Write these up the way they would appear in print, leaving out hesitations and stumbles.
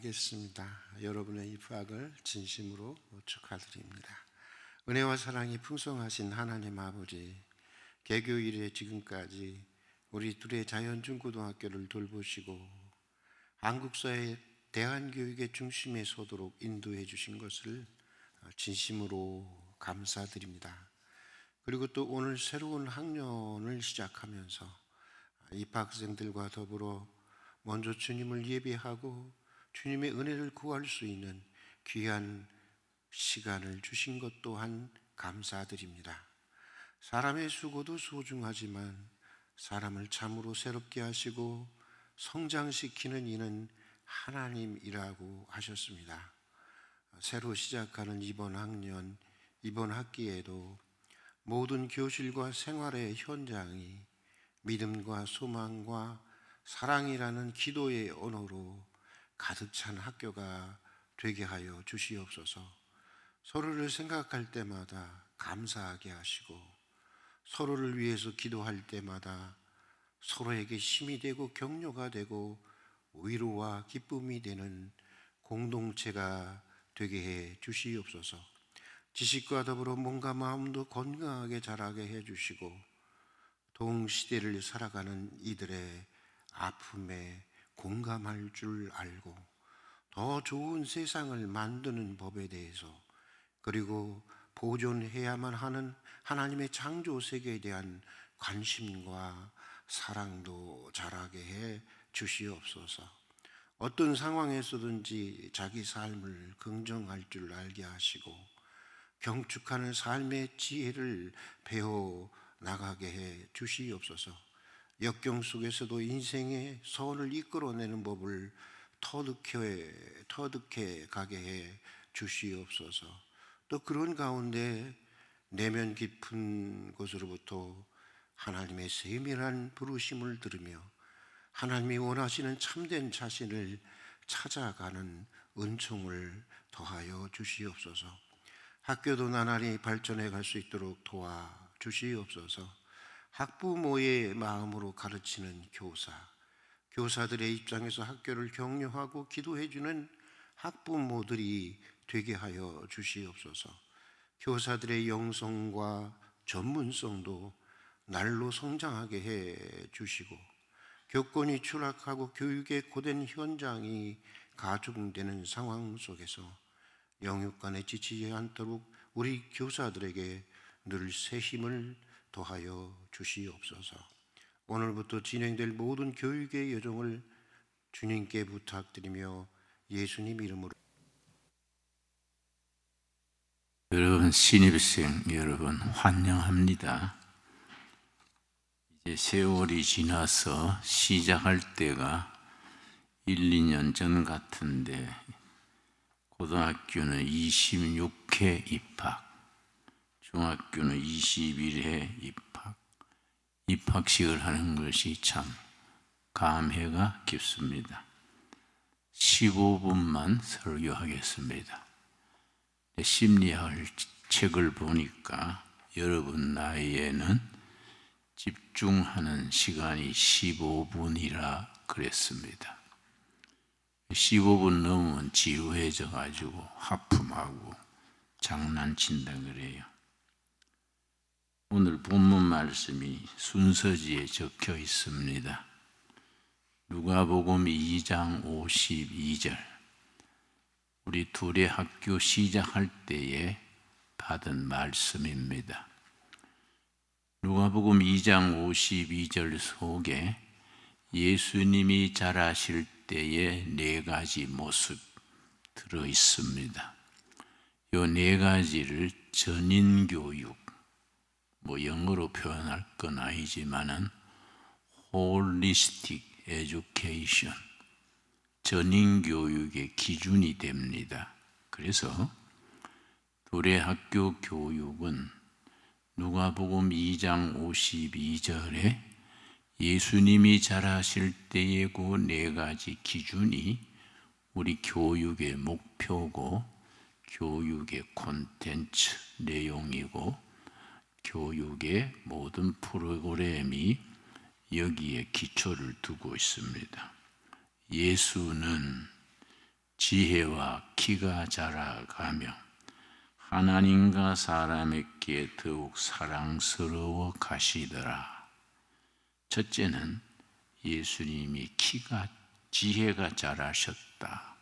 기도하겠습니다. 여러분의 입학을 진심으로 축하드립니다. 은혜와 사랑이 풍성하신 하나님 아버지, 개교 이래 지금까지 우리 둘의 자연중고등학교를 돌보시고 한국사회 대한교육의 중심에 서도록 인도해 주신 것을 진심으로 감사드립니다. 그리고 또 오늘 새로운 학년을 시작하면서 입학생들과 더불어 먼저 주님을 예배하고 주님의 은혜를 구할 수 있는 귀한 시간을 주신 것 또한 감사드립니다. 사람의 수고도 소중하지만 사람을 참으로 새롭게 하시고 성장시키는 이는 하나님이라고 하셨습니다. 새로 시작하는 이번 학년, 이번 학기에도 모든 교실과 생활의 현장이 믿음과 소망과 사랑이라는 기도의 언어로 가득 찬 학교가 되게 하여 주시옵소서. 서로를 생각할 때마다 감사하게 하시고 서로를 위해서 기도할 때마다 서로에게 힘이 되고 격려가 되고 위로와 기쁨이 되는 공동체가 되게 해 주시옵소서. 지식과 더불어 몸과 마음도 건강하게 자라게 해 주시고 동시대를 살아가는 이들의 아픔에 공감할 줄 알고 더 좋은 세상을 만드는 법에 대해서 그리고 보존해야만 하는 하나님의 창조 세계에 대한 관심과 사랑도 자라게 해 주시옵소서. 어떤 상황에서든지 자기 삶을 긍정할 줄 알게 하시고 경축하는 삶의 지혜를 배워 나가게 해 주시옵소서. 역경 속에서도 인생의 선을 이끌어내는 법을 터득해 가게 해 주시옵소서. 또 그런 가운데 내면 깊은 곳으로부터 하나님의 세밀한 부르심을 들으며 하나님이 원하시는 참된 자신을 찾아가는 은총을 더하여 주시옵소서. 학교도 나날이 발전해 갈 수 있도록 도와 주시옵소서. 학부모의 마음으로 가르치는 교사들의 입장에서 학교를 격려하고 기도해주는 학부모들이 되게 하여 주시옵소서. 교사들의 영성과 전문성도 날로 성장하게 해 주시고 교권이 추락하고 교육의 고된 현장이 가중되는 상황 속에서 영육간에 지치지 않도록 우리 교사들에게 늘 새 힘을 더하여 주시옵소서. 오늘부터 진행될 모든 교육의 여정을 주님께 부탁드리며 예수님 이름으로. 여러분, 신입생 여러분 환영합니다. 이제 세월이 지나서 시작할 때가 1, 2년 전 같은데 고등학교는 26회 입학, 중학교는 21회 입학, 입학식을 하는 것이 참 감회가 깊습니다. 15분만 설교하겠습니다. 심리학 책을 보니까 여러분 나이에는 집중하는 시간이 15분이라 그랬습니다. 15분 넘으면 지루해져 가지고 하품하고 장난친다 그래요. 오늘 본문 말씀이 순서지에 적혀 있습니다. 누가복음 2장 52절. 우리 둘의 학교 시작할 때에 받은 말씀입니다. 누가복음 2장 52절 속에 예수님이 자라실 때의 4가지 모습 들어 있습니다. 이 4가지를 전인교육, 영어로 표현할 건 아니지만은 holistic education, 전인교육의 기준이 됩니다. 그래서 둘의 학교 교육은 누가복음 2장 52절에 예수님이 자라실 때의 그 4가지 기준이 우리 교육의 목표고 교육의 콘텐츠 내용이고 교육의 모든 프로그램이 여기에 기초를 두고 있습니다. 예수는 지혜와 키가 자라가며 하나님과 사람에게 더욱 사랑스러워 가시더라. 첫째는 예수님이 지혜가 자라셨다.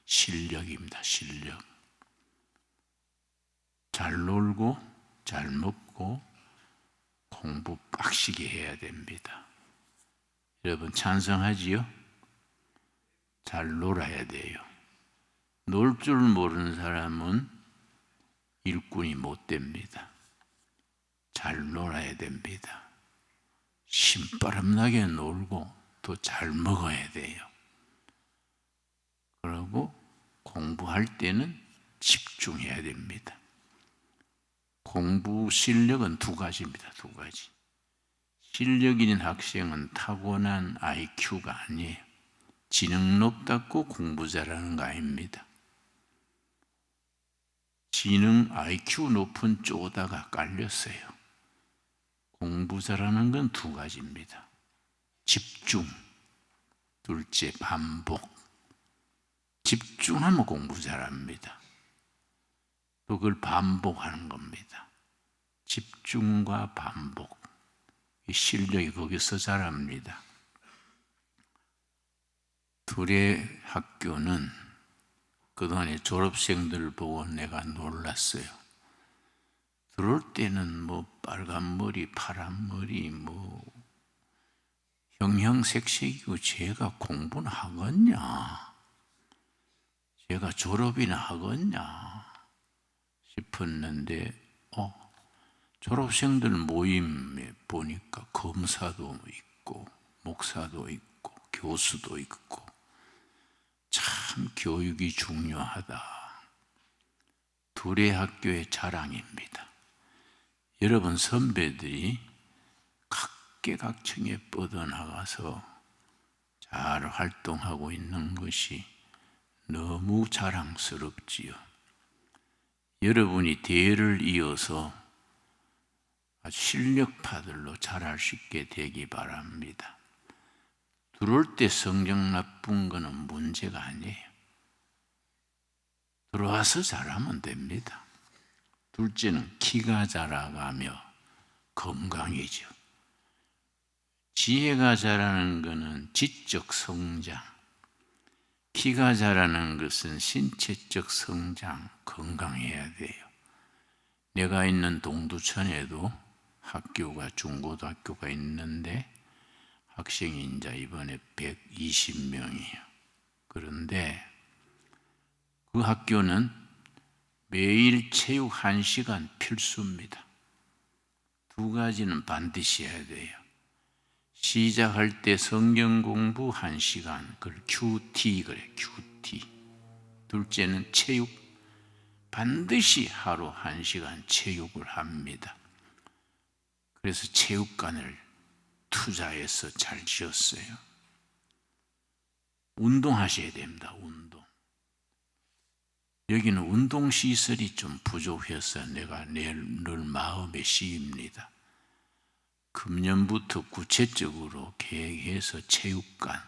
실력입니다. 실력. 잘 놀고 잘 먹고 공부 빡시게 해야 됩니다. 여러분 찬성하지요? 잘 놀아야 돼요. 놀 줄 모르는 사람은 일꾼이 못 됩니다. 잘 놀아야 됩니다. 신바람나게 놀고 또 잘 먹어야 돼요. 그리고 공부할 때는 집중해야 됩니다. 공부 실력은 두 가지입니다. 두 가지. 실력 있는 학생은 타고난 IQ가 아니에요. 지능 높다고 공부 잘하는 거 아닙니다. 지능 IQ 높은 쪼다가 깔렸어요. 공부 잘하는 건 두 가지입니다. 집중, 둘째 반복. 집중하면 공부 잘합니다. 또 그걸 반복하는 겁니다. 집중과 반복. 이 실력이 거기서 자랍니다. 둘의 학교는 그동안에 졸업생들을 보고 내가 놀랐어요. 들어올 때는 뭐 빨간 머리, 파란 머리, 뭐 형형색색이고 제가 공부는 하겠냐? 제가 졸업이나 하겠냐? 싶었는데 졸업생들 모임에 보니까 검사도 있고 목사도 있고 교수도 있고 참 교육이 중요하다. 둘의 학교의 자랑입니다. 여러분 선배들이 각계각층에 뻗어나가서 잘 활동하고 있는 것이 너무 자랑스럽지요. 여러분이 대를 이어서 아주 실력파들로 자랄 수 있게 되기 바랍니다. 들어올 때 성적 나쁜 거는 문제가 아니에요. 들어와서 잘하면 됩니다. 둘째는 키가 자라가며 건강이죠. 지혜가 자라는 것은 지적 성장, 키가 자라는 것은 신체적 성장, 건강해야 돼요. 내가 있는 동두천에도 학교가 중고등학교가 있는데 학생이 이제 이번에 120명이에요. 그런데 그 학교는 매일 체육 1시간 필수입니다. 두 가지는 반드시 해야 돼요. 시작할 때 성경 공부 1시간, 그걸 QT 그래, QT. 둘째는 체육, 반드시 하루 1시간 체육을 합니다. 그래서 체육관을 투자해서 잘 지었어요. 운동하셔야 됩니다. 운동. 여기는 운동시설이 좀 부족해서 내가 늘 마음에 씌입니다. 금년부터 구체적으로 계획해서 체육관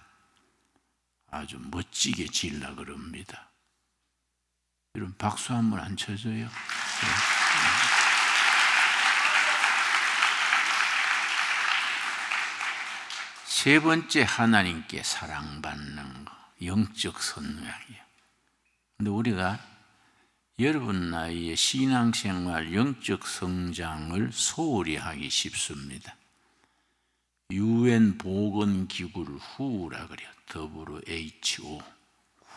아주 멋지게 지으려고 그럽니다. 여러분 박수 한번 안 쳐줘요? 네. 세 번째 하나님께 사랑받는 거, 영적 성장이에요. 근데 우리가 여러분 나이에 신앙생활, 영적 성장을 소홀히 하기 쉽습니다. UN 보건기구를 WHO라 그래요. WHO.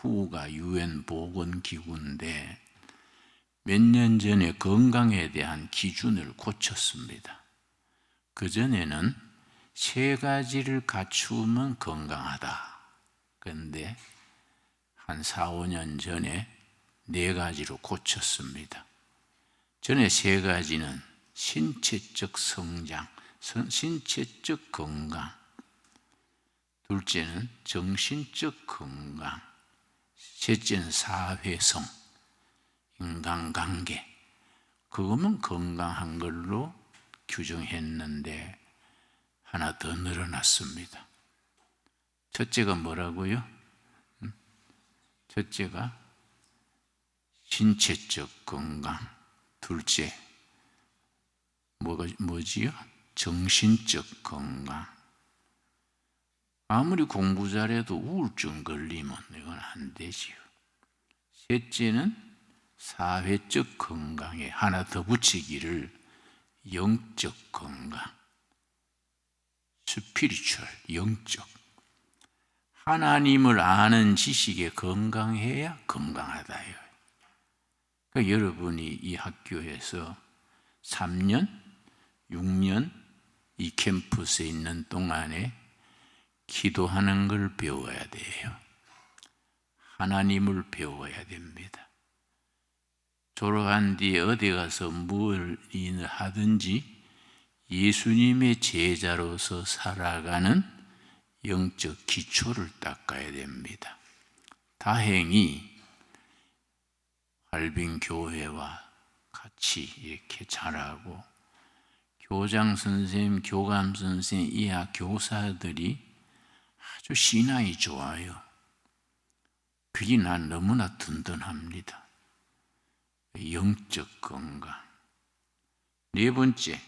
WHO가 UN 보건기구인데 몇 년 전에 건강에 대한 기준을 고쳤습니다. 그전에는 3가지를 갖추면 건강하다. 그런데 한 4, 5년 전에 4가지로 고쳤습니다. 전에 3가지는 신체적 성장, 신체적 건강, 둘째는 정신적 건강, 셋째는 사회성, 인간관계. 그거면 건강한 걸로 규정했는데 하나 더 늘어났습니다. 첫째가 뭐라고요? 첫째가 신체적 건강. 둘째, 뭐지요? 정신적 건강. 아무리 공부 잘해도 우울증 걸리면 이건 안 되지요. 셋째는 사회적 건강에 하나 더 붙이기를 영적 건강. 스피리추얼, 영적. 하나님을 아는 지식에 건강해야 건강하다요. 그러니까 여러분이 이 학교에서 3년, 6년 이 캠퍼스에 있는 동안에 기도하는 걸 배워야 돼요. 하나님을 배워야 됩니다. 졸업한 뒤에 어디 가서 뭘 일을 하든지 예수님의 제자로서 살아가는 영적 기초를 닦아야 됩니다. 다행히 할빈교회와 같이 이렇게 자라고 교장 선생님, 교감 선생님, 이하 교사들이 아주 신앙이 좋아요. 그게 난 너무나 든든합니다. 영적 건강. 네 번째,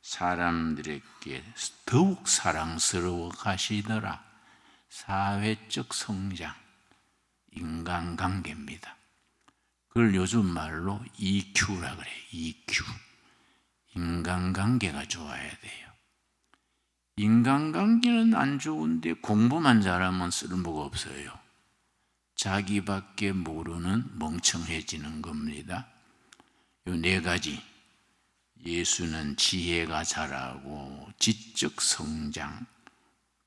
사람들에게 더욱 사랑스러워 가시더라. 사회적 성장, 인간관계입니다. 그걸 요즘 말로 EQ라 그래요. EQ. 인간관계가 좋아야 돼요. 인간관계는 안 좋은데 공부만 잘하면 쓸모가 없어요. 자기밖에 모르는 멍청해지는 겁니다. 요 네 가지. 예수는 지혜가 자라고 지적 성장,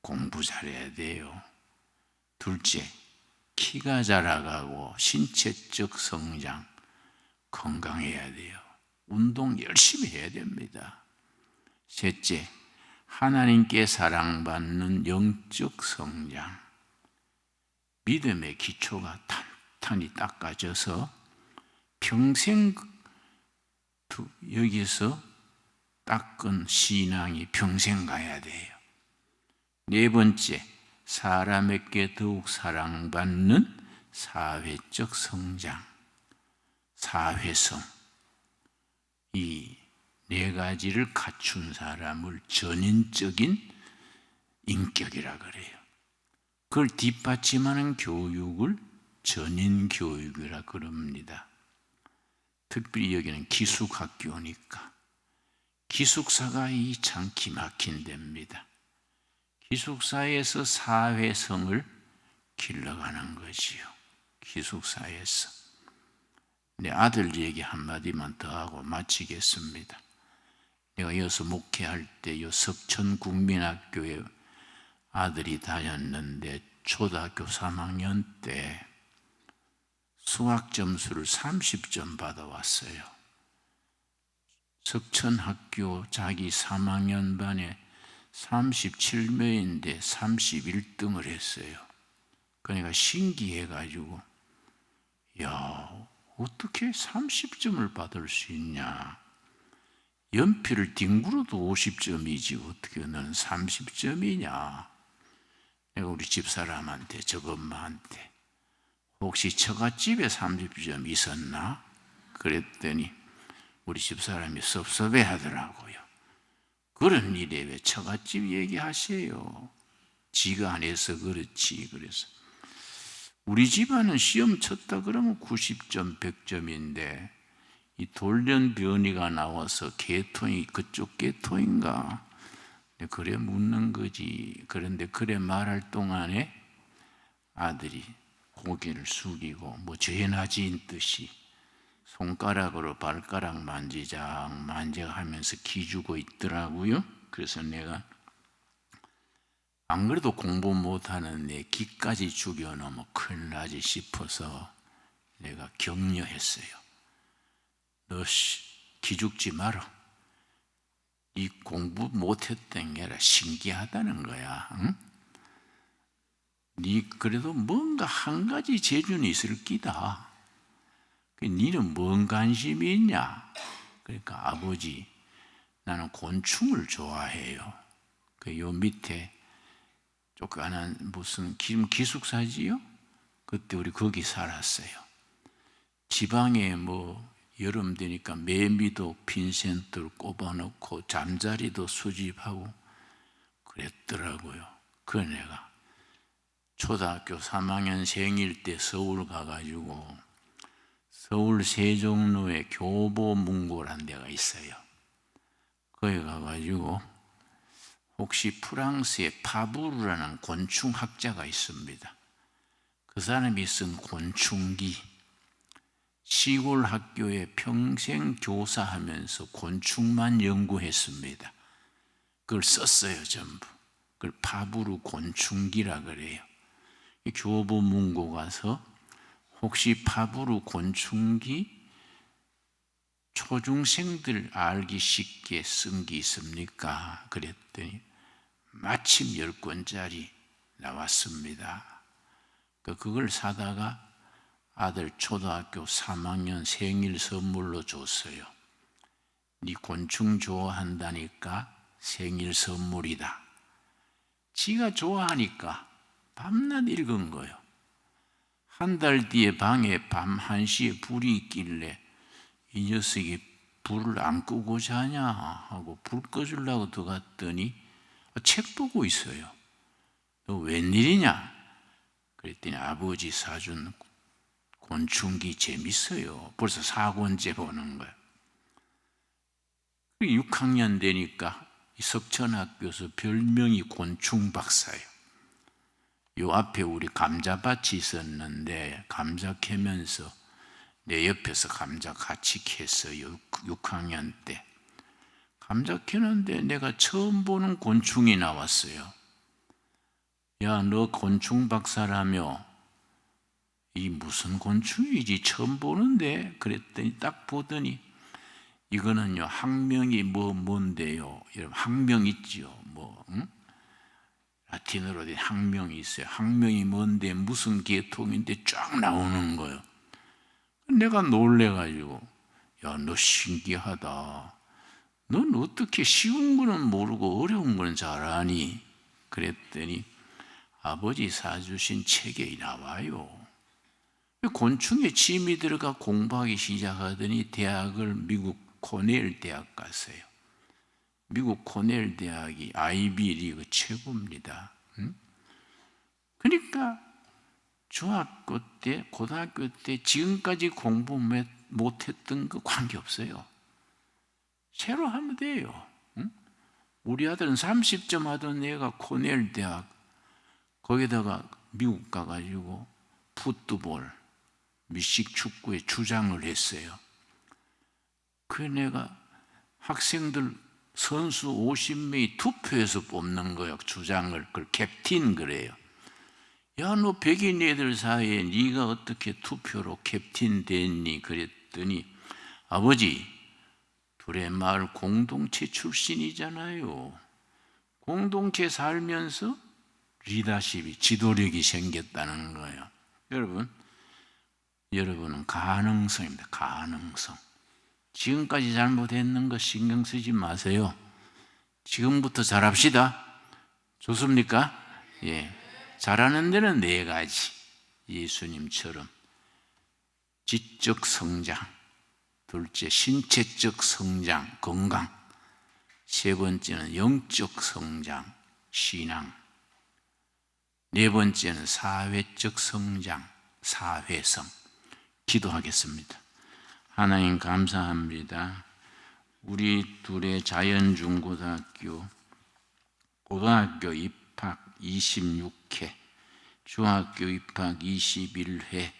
공부 잘해야 돼요. 둘째, 키가 자라가고 신체적 성장, 건강해야 돼요. 운동 열심히 해야 됩니다. 셋째, 하나님께 사랑받는 영적 성장, 믿음의 기초가 탄탄히 닦아져서 평생 여기서 닦은 신앙이 평생 가야 돼요. 네 번째, 사람에게 더욱 사랑받는 사회적 성장, 사회성. 이 네 가지를 갖춘 사람을 전인적인 인격이라 그래요. 그걸 뒷받침하는 교육을 전인교육이라 그럽니다. 특별히 여기는 기숙학교니까 기숙사가 이 참 기막힌 데입니다. 기숙사에서 사회성을 길러가는 거지요. 기숙사에서. 내 아들 얘기 한마디만 더 하고 마치겠습니다. 내가 여기서 목회할 때 요 석천국민학교에 아들이 다녔는데 초등학교 3학년 때 수학 점수를 30점 받아왔어요. 석천학교 자기 3학년 반에 37명인데 31등을 했어요. 그러니까 신기해가지고 야, 어떻게 30점을 받을 수 있냐. 연필을 뒹굴어도 50점이지 어떻게 너는 30점이냐. 내가 우리 집사람한테 저거 엄마한테 혹시 처갓집에 30점 있었나? 그랬더니 우리 집사람이 섭섭해 하더라고요. 그런 일에 왜 처갓집 얘기하세요? 지가 안 해서 그렇지. 그래서 우리 집안은 시험 쳤다 그러면 90점, 100점인데 이 돌연변이가 나와서 계통이 그쪽 계통인가? 그래 묻는 거지. 그런데 그래 말할 동안에 아들이 고개를 숙이고 뭐 죄나지인 듯이 손가락으로 발가락 만지작하면서 기주고 있더라고요. 그래서 내가 안 그래도 공부 못하는 내 기까지 죽여놓으면 큰일 나지 싶어서 내가 격려했어요. 너 기죽지 마라. 이 공부 못했던 게 아니라 신기하다는 거야. 응? 네 그래도 뭔가 한 가지 재주는 있을 끼다. 니는 뭔 관심이 있냐? 그러니까 아버지, 나는 곤충을 좋아해요. 요 밑에 조그마한 무슨 기숙사지요? 그때 우리 거기 살았어요. 지방에 뭐 여름 되니까 매미도 빈센트를 꼽아놓고 잠자리도 수집하고 그랬더라고요. 그 내가 초등학교 3학년 생일 때 서울 가가지고 서울 세종로에 교보문고라는 데가 있어요. 거기 가가지고 혹시 프랑스의 파브르라는 곤충학자가 있습니다. 그 사람이 쓴 곤충기, 시골 학교에 평생 교사하면서 곤충만 연구했습니다. 그걸 썼어요, 전부. 그걸 파브르 곤충기라 그래요. 교보문고 가서 혹시 파브르 곤충기 초중생들 알기 쉽게 쓴 게 있습니까? 그랬더니 마침 10권짜리 나왔습니다. 그걸 사다가 아들 초등학교 3학년 생일 선물로 줬어요. 네 곤충 좋아한다니까 생일 선물이다. 지가 좋아하니까 밤낮 읽은 거예요. 한 달 뒤에 방에 밤 1시에 불이 있길래 이 녀석이 불을 안 끄고 자냐 하고 불 꺼주려고 들어갔더니 책 보고 있어요. 너 웬일이냐? 그랬더니 아버지 사준 곤충기 재밌어요. 벌써 4권째 보는 거예요. 6학년 되니까 석천학교에서 별명이 곤충 박사예요. 요 앞에 우리 감자밭이 있었는데 감자 캐면서 내 옆에서 감자 같이 캤어요. 6학년 때. 감자 캐는데 내가 처음 보는 곤충이 나왔어요. 야, 너 곤충 박사라며? 이 무슨 곤충이지? 처음 보는데? 그랬더니 딱 보더니 이거는요, 학명이 뭔데요? 여러분, 학명 있지요? 라틴어로 된 학명이 있어요. 학명이 뭔데, 무슨 계통인데 쫙 나오는 거예요. 내가 놀래가지고, 야, 너 신기하다. 넌 어떻게 쉬운 거는 모르고 어려운 거는 잘하니? 그랬더니 아버지 사주신 책에 나와요. 곤충에 침이 들어가 공부하기 시작하더니 대학을 미국 코넬 대학 갔어요. 미국 코넬 대학이 아이비리그 최고입니다. 그러니까 중학교 때, 고등학교 때 지금까지 공부 못했던 거 관계없어요. 새로 하면 돼요. 우리 아들은 30점 하던 애가 코넬 대학 거기다가 미국 가가지고 풋볼, 미식 축구에 주장을 했어요. 그 내가 학생들 선수 50명이 투표해서 뽑는 거예요. 주장을. 그걸 캡틴 그래요. 야, 너 백인 애들 사이에 네가 어떻게 투표로 캡틴 됐니? 그랬더니 아버지, 둘의 마을 공동체 출신이잖아요. 공동체 살면서 리더십이, 지도력이 생겼다는 거예요. 여러분은 가능성입니다. 가능성. 지금까지 잘못했는 거 신경 쓰지 마세요. 지금부터 잘합시다. 좋습니까? 예. 잘하는 데는 4가지. 예수님처럼 지적 성장, 둘째 신체적 성장, 건강, 세 번째는 영적 성장, 신앙, 네 번째는 사회적 성장, 사회성. 기도하겠습니다. 하나님 감사합니다. 우리 둘의 자연중고등학교 고등학교 입학 26회, 중학교 입학 21회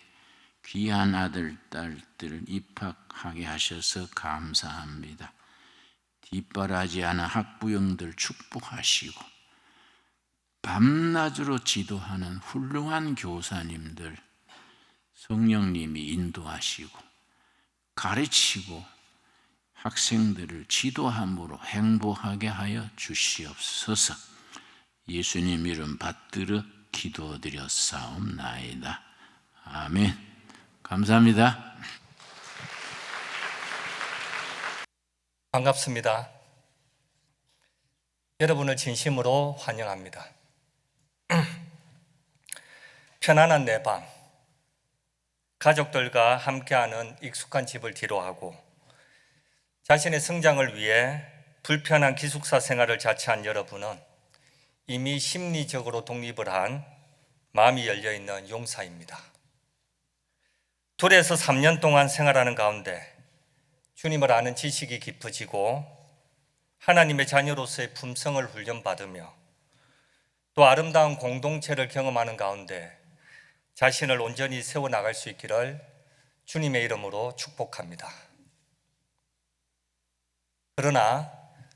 귀한 아들, 딸들 입학하게 하셔서 감사합니다. 뒷바라지 않은 학부형들 축복하시고 밤낮으로 지도하는 훌륭한 교사님들 성령님이 인도하시고 가르치고 학생들을 지도함으로 행복하게 하여 주시옵소서. 예수님 이름 받들어 기도드렸사옵나이다. 아멘. 감사합니다. 반갑습니다. 여러분을 진심으로 환영합니다. 편안한 내 방, 가족들과 함께하는 익숙한 집을 뒤로하고 자신의 성장을 위해 불편한 기숙사 생활을 자처한 여러분은 이미 심리적으로 독립을 한 마음이 열려있는 용사입니다. 둘에서 3년 동안 생활하는 가운데 주님을 아는 지식이 깊어지고 하나님의 자녀로서의 품성을 훈련받으며 또 아름다운 공동체를 경험하는 가운데 자신을 온전히 세워나갈 수 있기를 주님의 이름으로 축복합니다. 그러나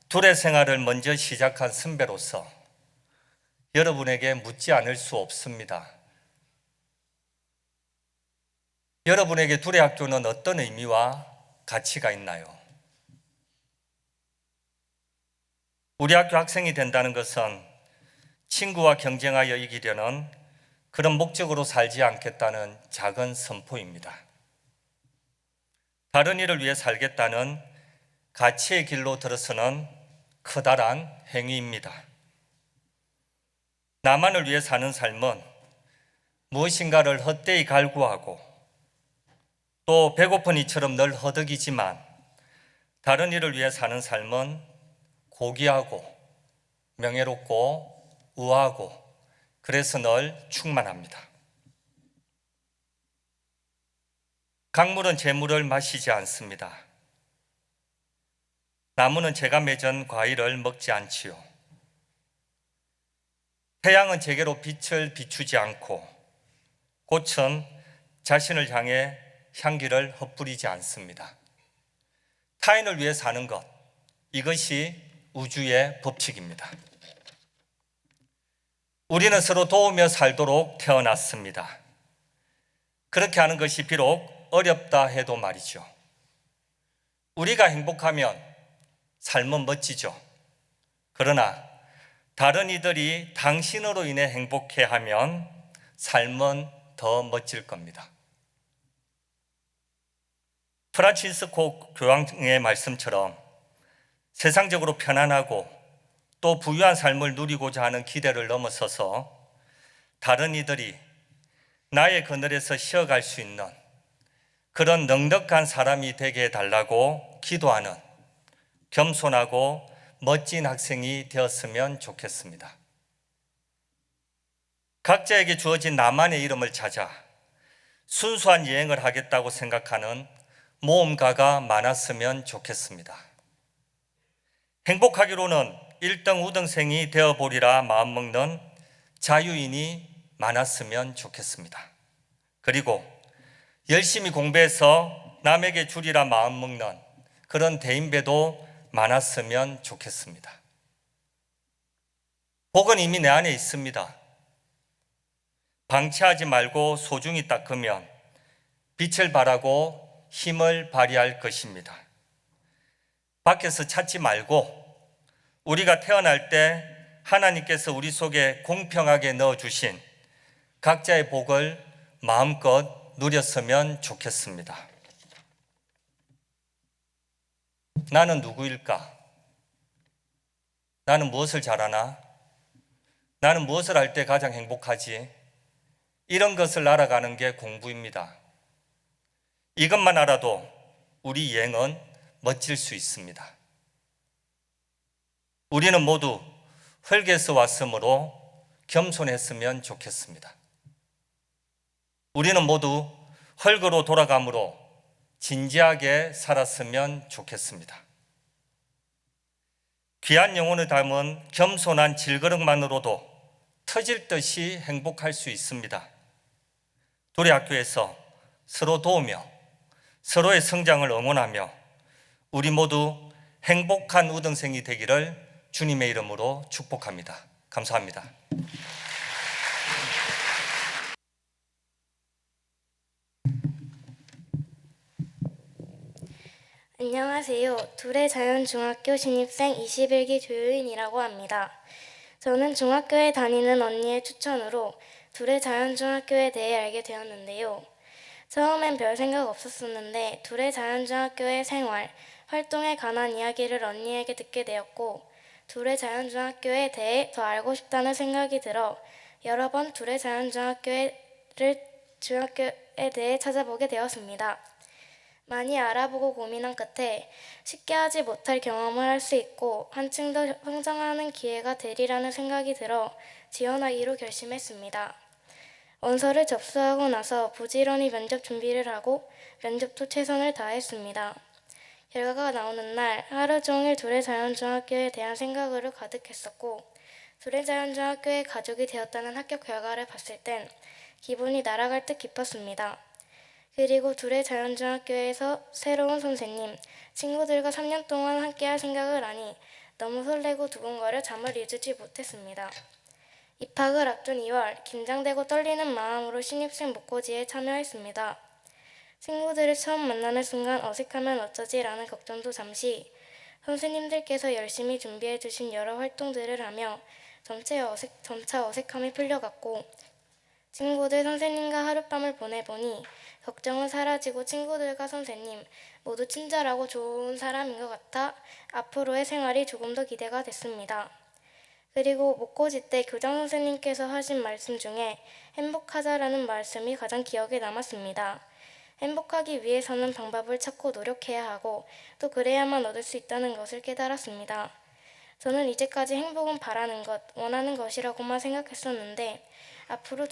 둘의 생활을 먼저 시작한 선배로서 여러분에게 묻지 않을 수 없습니다. 여러분에게 둘의 학교는 어떤 의미와 가치가 있나요? 우리 학교 학생이 된다는 것은 친구와 경쟁하여 이기려는 그런 목적으로 살지 않겠다는 작은 선포입니다. 다른 이를 위해 살겠다는 가치의 길로 들어서는 커다란 행위입니다. 나만을 위해 사는 삶은 무엇인가를 헛되이 갈구하고 또 배고픈 이처럼 늘 허덕이지만 다른 이를 위해 사는 삶은 고귀하고 명예롭고 우아하고 그래서 늘 충만합니다. 강물은 제 물을 마시지 않습니다. 나무는 제가 맺은 과일을 먹지 않지요. 태양은 제게로 빛을 비추지 않고 꽃은 자신을 향해 향기를 흩뿌리지 않습니다. 타인을 위해 사는 것, 이것이 우주의 법칙입니다. 우리는 서로 도우며 살도록 태어났습니다. 그렇게 하는 것이 비록 어렵다 해도 말이죠. 우리가 행복하면 삶은 멋지죠. 그러나 다른 이들이 당신으로 인해 행복해하면 삶은 더 멋질 겁니다. 프란치스코 교황의 말씀처럼 세상적으로 편안하고 또 부유한 삶을 누리고자 하는 기대를 넘어서서 다른 이들이 나의 그늘에서 쉬어갈 수 있는 그런 넉넉한 사람이 되게 해달라고 기도하는 겸손하고 멋진 학생이 되었으면 좋겠습니다. 각자에게 주어진 나만의 이름을 찾아 순수한 여행을 하겠다고 생각하는 모험가가 많았으면 좋겠습니다. 행복하기로는 1등 우등생이 되어보리라 마음먹는 자유인이 많았으면 좋겠습니다. 그리고 열심히 공부해서 남에게 주리라 마음먹는 그런 대인배도 많았으면 좋겠습니다. 복은 이미 내 안에 있습니다. 방치하지 말고 소중히 닦으면 빛을 발하고 힘을 발휘할 것입니다. 밖에서 찾지 말고 우리가 태어날 때 하나님께서 우리 속에 공평하게 넣어주신 각자의 복을 마음껏 누렸으면 좋겠습니다. 나는 누구일까? 나는 무엇을 잘하나? 나는 무엇을 할 때 가장 행복하지? 이런 것을 알아가는 게 공부입니다. 이것만 알아도 우리 여행은 멋질 수 있습니다. 우리는 모두 흙에서 왔으므로 겸손했으면 좋겠습니다. 우리는 모두 흙으로 돌아가므로 진지하게 살았으면 좋겠습니다. 귀한 영혼을 담은 겸손한 질그릇만으로도 터질 듯이 행복할 수 있습니다. 둘의 학교에서 서로 도우며 서로의 성장을 응원하며 우리 모두 행복한 우등생이 되기를 주님의 이름으로 축복합니다. 감사합니다. 안녕하세요. 두레자연중학교 신입생 21기 조효인이라고 합니다. 저는 중학교에 다니는 언니의 추천으로 두레자연중학교에 대해 알게 되었는데요. 처음엔 별 생각 없었었는데 두레자연중학교의 생활, 활동에 관한 이야기를 언니에게 듣게 되었고 두레자연중학교에 대해 더 알고 싶다는 생각이 들어 여러 번 두레자연중학교를 중학교에 대해 찾아보게 되었습니다. 많이 알아보고 고민한 끝에 쉽게 하지 못할 경험을 할 수 있고 한층 더 성장하는 기회가 되리라는 생각이 들어 지원하기로 결심했습니다. 원서를 접수하고 나서 부지런히 면접 준비를 하고 면접도 최선을 다했습니다. 결과가 나오는 날 하루 종일 두레자연중학교에 대한 생각으로 가득했었고 두레자연중학교의 가족이 되었다는 합격 결과를 봤을 땐 기분이 날아갈 듯 기뻤습니다. 그리고 두레자연중학교에서 새로운 선생님, 친구들과 3년 동안 함께할 생각을 하니 너무 설레고 두근거려 잠을 이루지 못했습니다. 입학을 앞둔 2월, 긴장되고 떨리는 마음으로 신입생 목고지에 참여했습니다. 친구들을 처음 만나는 순간 어색하면 어쩌지라는 걱정도 잠시, 선생님들께서 열심히 준비해 주신 여러 활동들을 하며 점차 어색함이 풀려갔고 친구들 선생님과 하룻밤을 보내보니 걱정은 사라지고 친구들과 선생님 모두 친절하고 좋은 사람인 것 같아 앞으로의 생활이 조금 더 기대가 됐습니다. 그리고 목고지 때 교장 선생님께서 하신 말씀 중에 행복하자라는 말씀이 가장 기억에 남았습니다. 행복하기 위해서는 방법을 찾고 노력해야 하고 또 그래야만 얻을 수 있다는 것을 깨달았습니다. 저는 이제까지 행복은 바라는 것, 원하는 것이라고만 생각했었는데 앞으로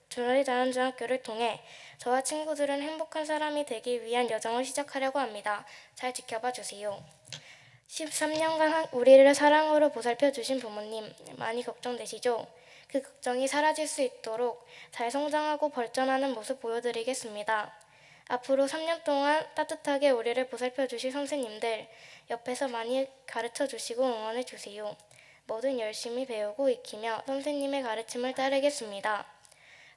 두레자연중학교를 통해 저와 친구들은 행복한 사람이 되기 위한 여정을 시작하려고 합니다. 잘 지켜봐 주세요. 13년간 우리를 사랑으로 보살펴 주신 부모님, 많이 걱정되시죠? 그 걱정이 사라질 수 있도록 잘 성장하고 발전하는 모습 보여드리겠습니다. 앞으로 3년 동안 따뜻하게 우리를 보살펴 주실 선생님들, 옆에서 많이 가르쳐 주시고 응원해 주세요. 뭐든 열심히 배우고 익히며 선생님의 가르침을 따르겠습니다.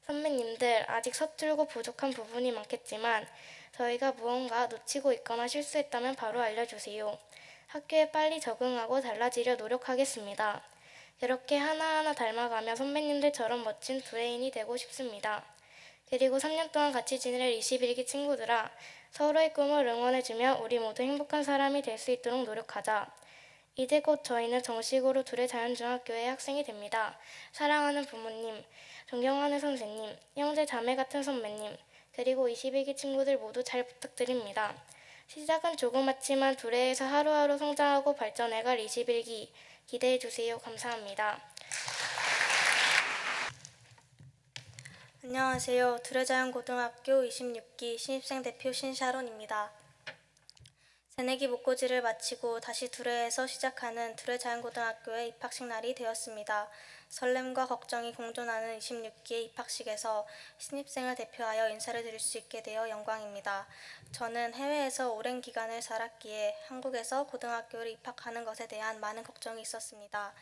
선배님들, 아직 서툴고 부족한 부분이 많겠지만 저희가 무언가 놓치고 있거나 실수했다면 바로 알려주세요. 학교에 빨리 적응하고 달라지려 노력하겠습니다. 이렇게 하나하나 닮아가며 선배님들처럼 멋진 두레인이 되고 싶습니다. 그리고 3년 동안 같이 지낼 21기 친구들아, 서로의 꿈을 응원해주며 우리 모두 행복한 사람이 될 수 있도록 노력하자. 이제 곧 저희는 정식으로 두레자연중학교의 학생이 됩니다. 사랑하는 부모님, 존경하는 선생님, 형제 자매 같은 선배님, 그리고 21기 친구들 모두 잘 부탁드립니다. 시작은 조그맣지만 두레에서 하루하루 성장하고 발전해갈 21기 기대해주세요. 감사합니다. 안녕하세요. 두레자연고등학교 26기 신입생 대표 신샤론입니다. 새내기 목고지를 마치고 다시 두레에서 시작하는 두레자연고등학교의 입학식 날이 되었습니다. 설렘과 걱정이 공존하는 26기의 입학식에서 신입생을 대표하여 인사를 드릴 수 있게 되어 영광입니다. 저는 해외에서 오랜 기간을 살았기에 한국에서 고등학교를 입학하는 것에 대한 많은 걱정이 있었습니다.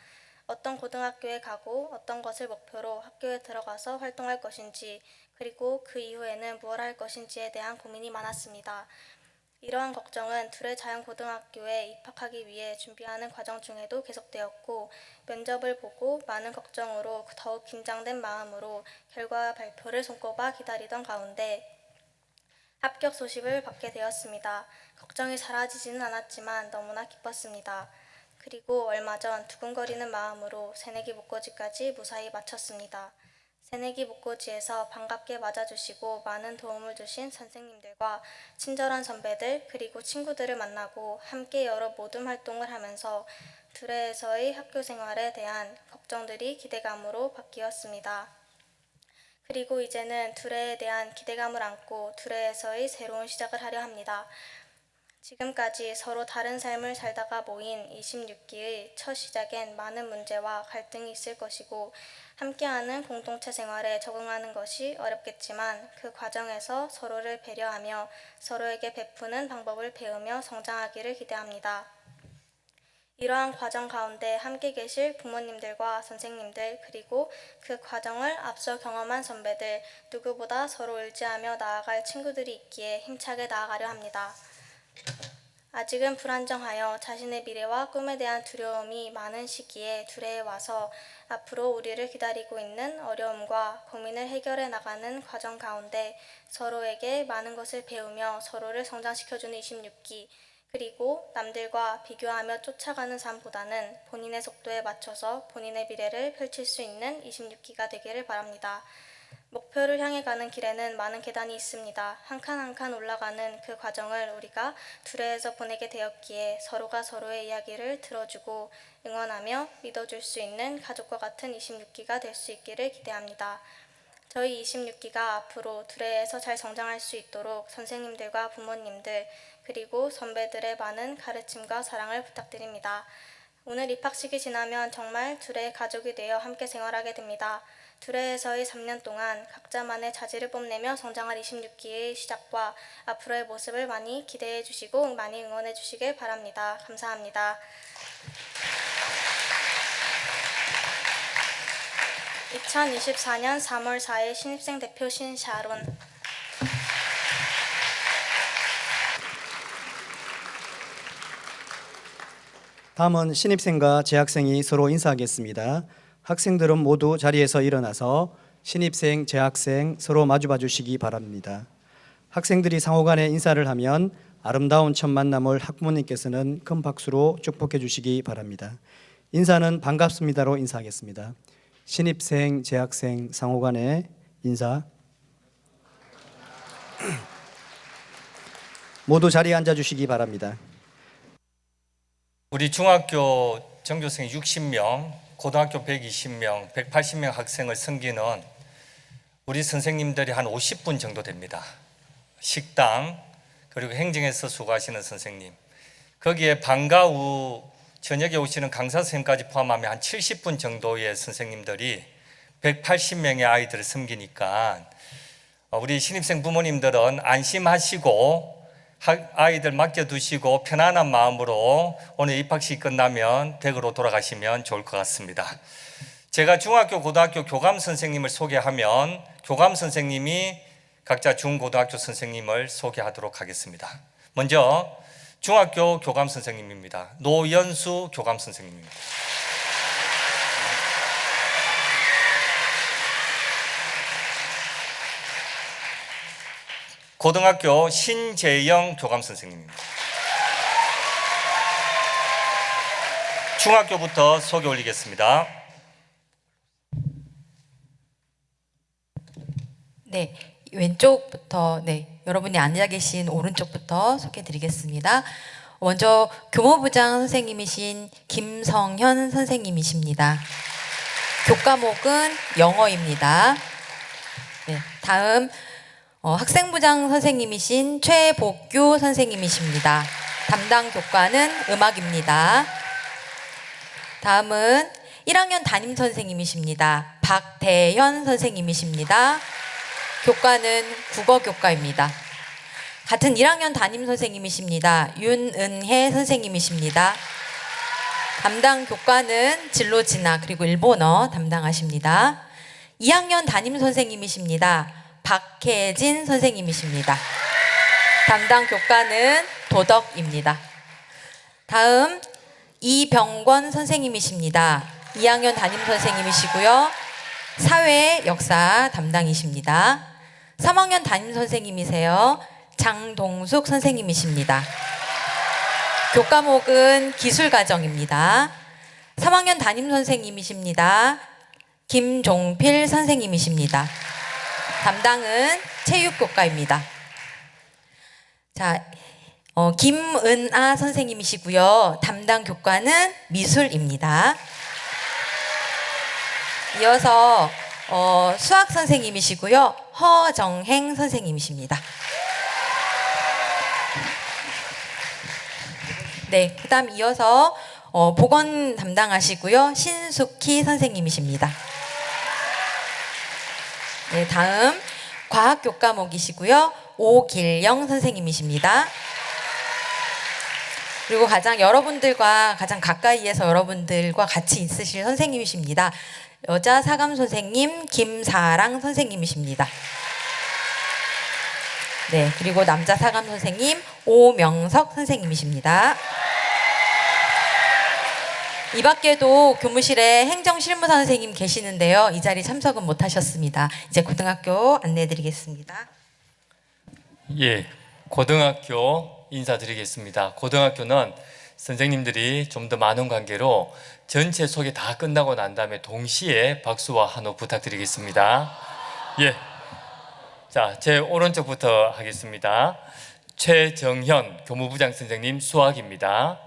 어떤 고등학교에 가고 어떤 것을 목표로 학교에 들어가서 활동할 것인지 그리고 그 이후에는 무엇을 할 것인지에 대한 고민이 많았습니다. 이러한 걱정은 두레자연고등학교에 입학하기 위해 준비하는 과정 중에도 계속되었고 면접을 보고 많은 걱정으로 더욱 긴장된 마음으로 결과 발표를 손꼽아 기다리던 가운데 합격 소식을 받게 되었습니다. 걱정이 사라지지는 않았지만 너무나 기뻤습니다. 그리고 얼마 전 두근거리는 마음으로 새내기 목고지까지 무사히 마쳤습니다. 새내기 목고지에서 반갑게 맞아주시고 많은 도움을 주신 선생님들과 친절한 선배들 그리고 친구들을 만나고 함께 여러 모둠 활동을 하면서 두레에서의 학교 생활에 대한 걱정들이 기대감으로 바뀌었습니다. 그리고 이제는 두레에 대한 기대감을 안고 두레에서의 새로운 시작을 하려 합니다. 지금까지 서로 다른 삶을 살다가 모인 26기의 첫 시작엔 많은 문제와 갈등이 있을 것이고 함께하는 공동체 생활에 적응하는 것이 어렵겠지만 그 과정에서 서로를 배려하며 서로에게 베푸는 방법을 배우며 성장하기를 기대합니다. 이러한 과정 가운데 함께 계실 부모님들과 선생님들 그리고 그 과정을 앞서 경험한 선배들 누구보다 서로 의지하며 나아갈 친구들이 있기에 힘차게 나아가려 합니다. 아직은 불안정하여 자신의 미래와 꿈에 대한 두려움이 많은 시기에 두레에 와서 앞으로 우리를 기다리고 있는 어려움과 고민을 해결해 나가는 과정 가운데 서로에게 많은 것을 배우며 서로를 성장시켜주는 26기 그리고 남들과 비교하며 쫓아가는 삶보다는 본인의 속도에 맞춰서 본인의 미래를 펼칠 수 있는 26기가 되기를 바랍니다. 목표를 향해 가는 길에는 많은 계단이 있습니다. 한 칸 한 칸 올라가는 그 과정을 우리가 두레에서 보내게 되었기에 서로가 서로의 이야기를 들어주고 응원하며 믿어줄 수 있는 가족과 같은 26기가 될 수 있기를 기대합니다. 저희 26기가 앞으로 두레에서 잘 성장할 수 있도록 선생님들과 부모님들 그리고 선배들의 많은 가르침과 사랑을 부탁드립니다. 오늘 입학식이 지나면 정말 두레의 가족이 되어 함께 생활하게 됩니다. 두레에서의 3년 동안 각자만의 자질을 뽐내며 성장할 26기의 시작과 앞으로의 모습을 많이 기대해 주시고 많이 응원해 주시길 바랍니다. 감사합니다. 2024년 3월 4일 신입생 대표 신샤론. 다음은 신입생과 재학생이 서로 인사하겠습니다. 학생들은 모두 자리에서 일어나서 신입생, 재학생 서로 마주봐 주시기 바랍니다. 학생들이 상호간에 인사를 하면 아름다운 첫 만남을 학부모님께서는 큰 박수로 축복해 주시기 바랍니다. 인사는 반갑습니다로 인사하겠습니다. 신입생, 재학생 상호간에 인사. 모두 자리에 앉아 주시기 바랍니다. 우리 중학교 전교생 60명, 고등학교 120명, 180명 학생을 섬기는 우리 선생님들이 한 50분 정도 됩니다. 식당, 그리고 행정에서 수고하시는 선생님, 거기에 방과 후 저녁에 오시는 강사 선생님까지 포함하면 한 70분 정도의 선생님들이 180명의 아이들을 섬기니까 우리 신입생 부모님들은 안심하시고 아이들 맡겨두시고 편안한 마음으로 오늘 입학식이 끝나면 댁으로 돌아가시면 좋을 것 같습니다. 제가 중학교, 고등학교 교감 선생님을 소개하면 교감 선생님이 각자 중고등학교 선생님을 소개하도록 하겠습니다. 먼저 중학교 교감 선생님입니다. 노연수 교감 선생님입니다. 고등학교 신재영 교감 선생님입니다. 중학교부터 소개 올리겠습니다. 네, 왼쪽부터 여러분이 앉아 계신 오른쪽부터 소개드리겠습니다. 먼저 교무부장 선생님이신 김성현 선생님이십니다. 교과목은 영어입니다. 네, 다음 학생부장 선생님이신 최복규 선생님이십니다. 담당 교과는 음악입니다. 다음은 1학년 담임 선생님이십니다. 박대현 선생님이십니다. 교과는 국어교과입니다. 같은 1학년 담임 선생님이십니다. 윤은혜 선생님이십니다. 담당 교과는 진로 진학 그리고 일본어 담당하십니다. 2학년 담임 선생님이십니다. 박혜진 선생님이십니다. 담당 교과는 도덕입니다. 다음 이병권 선생님이십니다. 2학년 담임 선생님이시고요. 사회 역사 담당이십니다. 3학년 담임 선생님이세요. 장동숙 선생님이십니다. 교과목은 기술과정입니다. 3학년 담임 선생님이십니다. 김종필 선생님이십니다. 담당은 체육교과입니다. 자, 김은아 선생님이시고요. 담당 교과는 미술입니다. 이어서 수학 선생님이시고요. 허정행 선생님이십니다. 네, 그다음 이어서 보건 담당하시고요. 신숙희 선생님이십니다. 네, 다음 과학 교과목이시고요. 오길영 선생님이십니다. 그리고 여러분들과 가장 가까이에서 여러분들과 같이 있으실 선생님이십니다. 여자 사감 선생님 김사랑 선생님이십니다. 네, 그리고 남자 사감 선생님 오명석 선생님이십니다. 이 밖에도 교무실에 행정실무사 선생님 계시는데요. 이 자리 참석은 못하셨습니다. 이제 고등학교 안내해드리겠습니다. 예, 고등학교 인사드리겠습니다. 고등학교는 선생님들이 좀 더 많은 관계로 전체 소개 다 끝나고 난 다음에 동시에 박수와 한호 부탁드리겠습니다. 예. 자, 제 오른쪽부터 하겠습니다. 최정현 교무부장 선생님 수학입니다.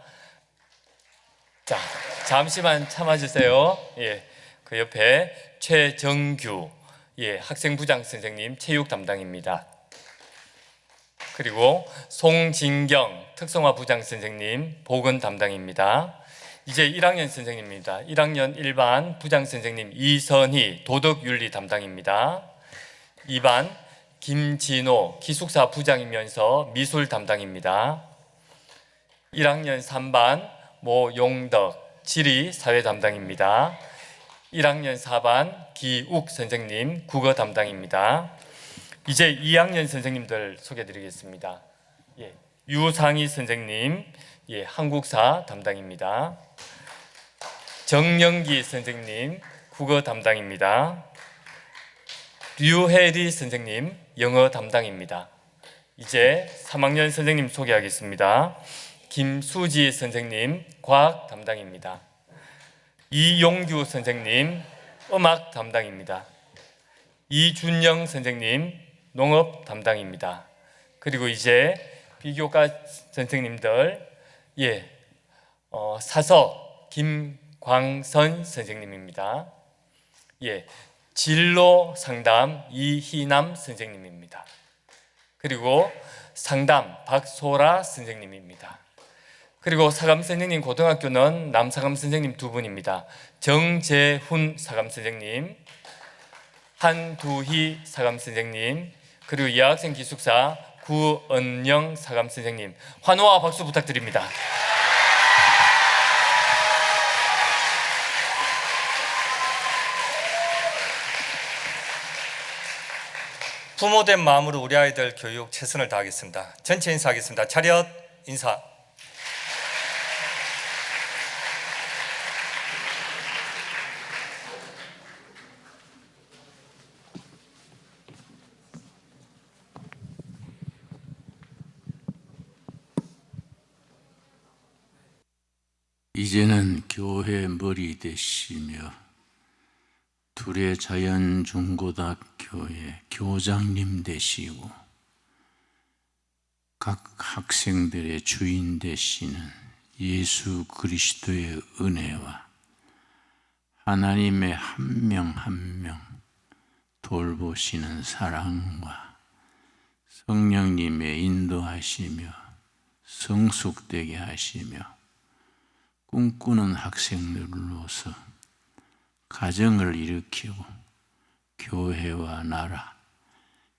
자, 잠시만 참아주세요. 예, 그 옆에 최정규 학생부장 선생님 체육 담당입니다. 그리고 송진경 특성화 부장 선생님 보건 담당입니다. 이제 1학년 선생님입니다. 1학년 1반 부장 선생님 이선희 도덕윤리 담당입니다. 2반 김진호 기숙사 부장이면서 미술 담당입니다. 1학년 3반 모용덕 지리 사회 담당입니다. 1학년 4반 기욱 선생님 국어 담당입니다. 이제 2학년 선생님들 소개해드리겠습니다. 유상희 선생님 한국사 담당입니다. 정영기 선생님 국어 담당입니다. 류혜리 선생님 영어 담당입니다. 이제 3학년 선생님 소개하겠습니다. 김수지 선생님 과학 담당입니다. 이용규 선생님 음악 담당입니다. 이준영 선생님 농업 담당입니다. 그리고 이제 비교과 선생님들 사서 김광선 선생님입니다. 진로 상담 이희남 선생님입니다. 그리고 상담 박소라 선생님입니다. 그리고 사감 선생님 고등학교는 남사감 선생님 두 분입니다. 정재훈 사감 선생님, 한두희 사감 선생님, 그리고 여학생 기숙사 구은영 사감 선생님, 환호와 박수 부탁드립니다. 부모된 마음으로 우리 아이들 교육 최선을 다하겠습니다. 전체 인사하겠습니다. 차렷 인사. 이제는 교회 머리 되시며 둘의 자연중고등학교의 교장님 되시고 각 학생들의 주인 되시는 예수 그리스도의 은혜와 하나님의 한 명 한 명 돌보시는 사랑과 성령님의 인도하시며 성숙되게 하시며 꿈꾸는 학생들로서 가정을 일으키고 교회와 나라,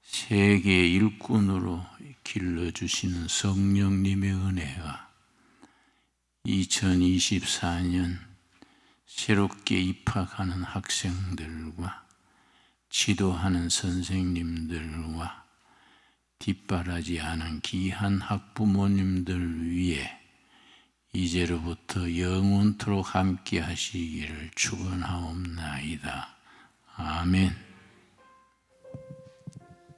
세계 일꾼으로 길러주시는 성령님의 은혜가 2024년 새롭게 입학하는 학생들과 지도하는 선생님들과 뒷바라지 하는 귀한 학부모님들 위해 이제로부터 영원토록 함께 하시기를 축원하옵나이다. 아멘.